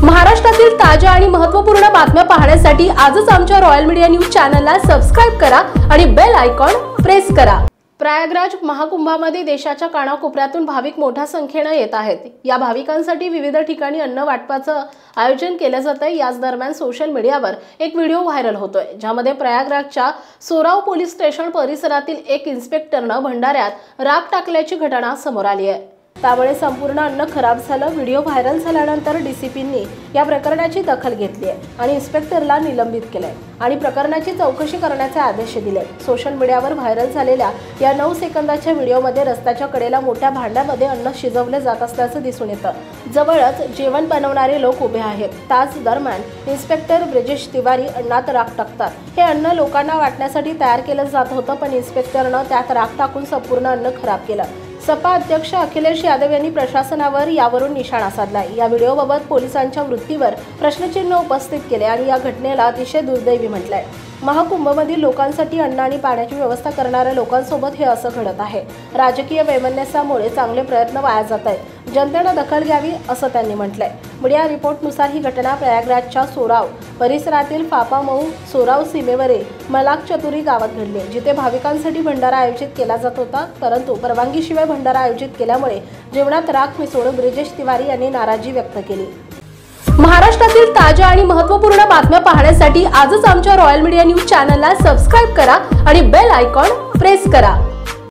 महाराष्ट्रातील ताज्या आणि महत्त्वपूर्ण बातम्या पाहण्यासाठी आजच आमच्या रॉयल मीडिया न्यूज चॅनलला सबस्क्राइब करा आणि बेल आयकॉन प्रेस करा। प्रयागराज महाकुंभामध्ये देशाच्या कानाकोपऱ्यातून भाविक मोठ्या संख्येने येत आहेत। या भाविकांसाठी विविध ठिकाणी अन्न वाटपाचं आयोजन केलं जातंय। याच दरम्यान सोशल मीडियावर एक व्हिडिओ व्हायरल होतोय, ज्यामध्ये प्रयागराजच्या सोराव पोलीस स्टेशन परिसरातील एक इन्स्पेक्टरनं भंडाऱ्यात राख टाकल्याची घटना समोर आली आहे। त्यामुळे संपूर्ण अन्न खराब झालं। व्हिडिओ व्हायरल झाल्यानंतर डीसीपींनी या प्रकरणाची दखल घेतली आहे आणि इन्स्पेक्टरला निलंबित केलंय आणि प्रकरणाची चौकशी करण्याचे आदेश दिले। सोशल मीडियावर व्हायरल झालेल्या या 9 सेकंदाच्या व्हिडिओमध्ये रस्त्याच्या कडेला मोठ्या भांड्यामध्ये अन्न शिजवले जात असल्याचं दिसून येतं। जवळच जेवण बनवणारे लोक उभे आहेत। त्याच दरम्यान इन्स्पेक्टर ब्रिजेश तिवारी अन्नात राख टाकतात। हे अन्न लोकांना वाटण्यासाठी तयार केलं जात होतं, पण इन्स्पेक्टरनं त्यात राख टाकून संपूर्ण अन्न खराब केलं। सपा अध्यक्ष अखिलेश यादव यांनी प्रशासनावर यावरून निशाणा साधलाय। या व्हिडिओबाबत पोलिसांच्या वृत्तीवर प्रश्नचिन्ह उपस्थित केले आणि या घटनेला अतिशय दुर्दैवी म्हटलंय। महाकुंभमधील लोकांसाठी अन्न आणि पाण्याची व्यवस्था करणाऱ्या लोकांसोबत हे असं घडत आहे। राजकीय वैमनस्यामुळे चांगले प्रयत्न वाया जात आहेत। जनतेने दखल घ्यावी असं त्यांनी म्हटलंय। मीडिया रिपोर्टनुसार ही घटना प्रयागराजच्या सोराव परिसरातील फापामऊ सोराव सीमेवरील मलाक चतुरी गावात घडली, जिथे भाविकांसाठी भंडारा आयोजित केला जात होता, परंतु परवानगीशिवाय भंडारा आयोजित केल्यामुळे जेवणात राख मिसळून ब्रिजेश तिवारी यांनी नाराजी व्यक्त केली। महाराष्ट्रातील ताज्या आणि महत्त्वपूर्ण बातम्या पाहण्यासाठी आजच आमच्या रॉयल मीडिया न्यूज चॅनलला सबस्क्राइब करा आणि बेल आयकॉन प्रेस करा।